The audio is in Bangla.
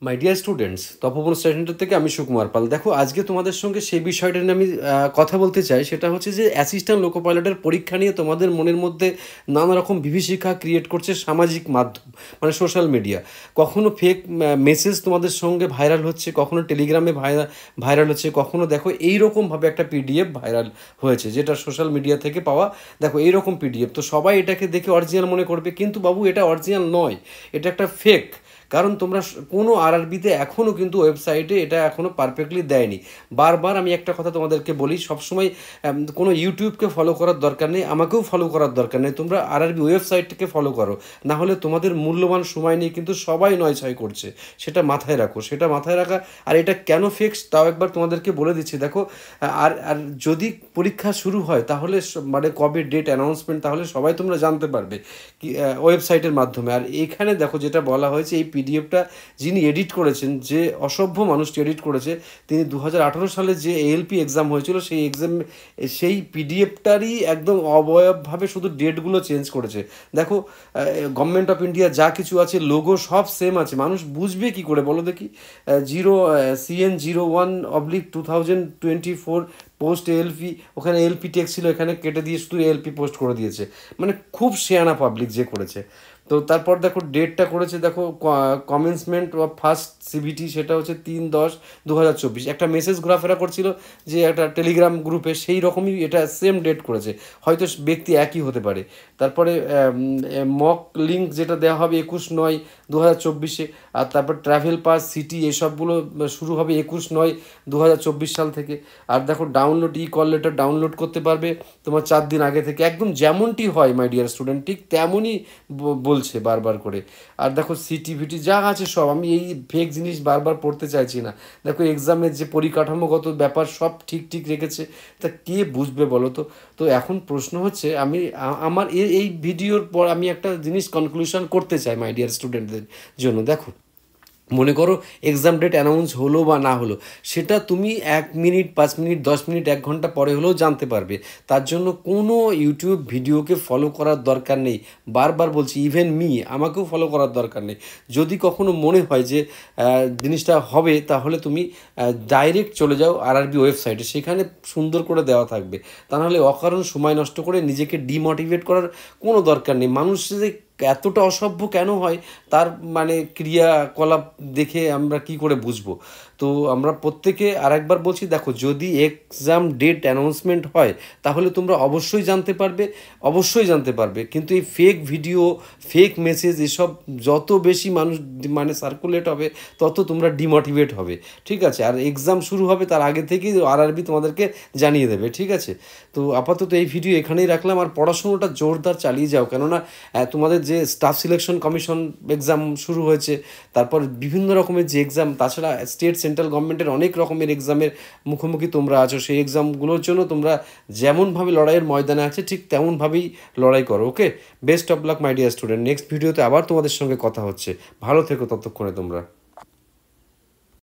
মাই ডিয়ার স্টুডেন্টস, তপোবন স্টাডি থেকে আমি সুকুমার পাল। দেখো, আজকে তোমাদের সঙ্গে সেই বিষয়টা নিয়ে আমি কথা বলতে চাই। সেটা হচ্ছে যে অ্যাসিস্ট্যান্ট লোকো পাইলটের পরীক্ষা নিয়ে তোমাদের মনের মধ্যে নানা রকম বিভীষিকা ক্রিয়েট করছে সামাজিক মাধ্যম, মানে সোশ্যাল মিডিয়া। কখনো ফেক মেসেজ তোমাদের সঙ্গে ভাইরাল হচ্ছে, কখনো টেলিগ্রামে ভাইরাল হচ্ছে, কখনো দেখো এইরকমভাবে একটা পিডিএফ ভাইরাল হয়েছে, যেটা সোশ্যাল মিডিয়া থেকে পাওয়া। দেখো এইরকম পিডিএফ, তো সবাই এটাকে দেখে অরিজিনাল মনে করবে, কিন্তু বাবু এটা অরিজিনাল নয়, এটা একটা ফেক। কারণ তোমরা কোনো আরআরবিতে এখনও কিন্তু ওয়েবসাইটে এটা এখনও পারফেক্টলি দেয়নি। বারবার আমি একটা কথা তোমাদেরকে বলি, সবসময় কোনো ইউটিউবকে ফলো করার দরকার নেই, আমাকেও ফলো করার দরকার নেই, তোমরা আরআরবি ওয়েবসাইটটিকে ফলো করো। না হলে তোমাদের মূল্যবান সময় নিয়ে কিন্তু সবাই নয়ছয় করছে, সেটা মাথায় রাখো, সেটা মাথায় রাখা। আর এটা কেন ফিক্স তাও একবার তোমাদেরকে বলে দিচ্ছি। দেখো, আর আর যদি পরীক্ষা শুরু হয় তাহলে মানে কবে ডেট অ্যানাউন্সমেন্ট, তাহলে সবাই তোমরা জানতে পারবে কি ওয়েবসাইটের মাধ্যমে। আর এইখানে দেখো যেটা বলা হয়েছে, এই পিডিএফটা যিনি এডিট করেছেন, যে অসভ্য মানুষটি এডিট করেছে, তিনি 2018 সালে যে এএলপি এক্সাম হয়েছিল সেই পিডিএফটারই একদম অবয়বভাবে শুধু ডেটগুলো চেঞ্জ করেছে। দেখো, গভর্নমেন্ট অফ ইন্ডিয়া যা কিছু আছে, লোগো সব সেম আছে, মানুষ বুঝবে কি করে বলো দেখি? CN01/2024 পোস্ট এএলপি, ওখানে এলপি টেক্সট ছিল, এখানে কেটে দিয়ে শুধু এএলপি পোস্ট করে দিয়েছে। মানে খুব শেয়ানা পাবলিক যে করেছে। তো তারপর দেখো ডেটটা করেছে, দেখো কমেন্সমেন্ট অফ ফার্স্ট সিবিটি, সেটা হচ্ছে 3/10/2024। একটা মেসেজ ঘোরাফেরা করছিল যে একটা টেলিগ্রাম গ্রুপে, সেই রকমই এটা সেম ডেট করেছে, হয়তো ব্যক্তি একই হতে পারে। তারপরে মক লিঙ্ক যেটা দেওয়া হবে 21/9/2024। আর তারপর ট্রাভেল পাস, সিটি, এসবগুলো শুরু হবে 21/9/2024 সাল থেকে। আর দেখো ডাউনলোড কল লেটার ডাউনলোড করতে পারবে তোমার 4 দিন আগে থেকে, একদম যেমনটি হয় মাই ডিয়ার স্টুডেন্ট, ঠিক তেমনই বলছে বারবার করে। আর দেখো সিটিভিটি যা আছে সব, আমি এই ফেক জিনিস বারবার পড়তে চাইছি না। দেখো এক্সামের যে পরিকাঠামোগত ব্যাপার সব ঠিক ঠিক রেখেছে, তা কে বুঝবে বলো তো? তো এখন প্রশ্ন হচ্ছে, আমি আমার এই ভিডিওর পর আমি একটা জিনিস কনক্লুশন করতে চাই মাই ডিয়ার স্টুডেন্টদের জন্য। দেখো, মনে করো এক্সাম ডেট অ্যানাউন্স হলো বা না হলো, সেটা তুমি 1 মিনিট, 5 মিনিট, 10 মিনিট, 1 ঘন্টা পরে হলেও জানতে পারবে। তার জন্য কোনো ইউটিউব ভিডিওকে ফলো করার দরকার নেই। বারবার বলছি, ইভেন আমাকেও ফলো করার দরকার নেই। যদি কখনো মনে হয় যে জিনিসটা হবে, তাহলে তুমি ডাইরেক্ট চলে যাও আরআরবি ওয়েবসাইটে, সেখানে সুন্দর করে দেওয়া থাকবে। তা নাহলে অকারণ সময় নষ্ট করে নিজেকে ডিমোটিভেট করার কোনো দরকার নেই। মানুষ যে এতটা অসভ্য কেন হয়, তার মানে ক্রিয়াকলাপ দেখে আমরা কি করে বুঝবো? তো আমরা প্রত্যেকে আরেকবার বলছি, দেখো যদি এক্সাম ডেট অ্যানাউন্সমেন্ট হয় তাহলে তোমরা অবশ্যই জানতে পারবে, অবশ্যই জানতে পারবে। কিন্তু এই ফেক ভিডিও, ফেক মেসেজ, এসব যত বেশি মানুষ মানে সার্কুলেট হবে, তত তোমরা ডিমোটিভেট হবে, ঠিক আছে? আর এক্সাম শুরু হবে তার আগে থেকেই আরআরবি তোমাদেরকে জানিয়ে দেবে, ঠিক আছে? তো আপাতত এই ভিডিও এখানেই রাখলাম। আর পড়াশোনাটা জোরদার চালিয়ে যাও, কেননা তোমাদের যে স্টাফ সিলেকশন কমিশন এক্সাম শুরু হয়েছে, তারপর বিভিন্ন রকমের যে এক্সাম, তাছাড়া স্টেট সেন্ট্রাল গভর্নমেন্টের অনেক রকমের এক্সামের মুখোমুখি তোমরা আছো। সেই এক্সামগুলোর জন্য তোমরা যেমনভাবে লড়াইয়ের ময়দানে আছে, ঠিক তেমনভাবেই লড়াই করো। Okay, best of luck my dear student. Next ভিডিওতে আবার তোমাদের সঙ্গে কথা হচ্ছে। ভালো থেকো ততক্ষণে তোমরা।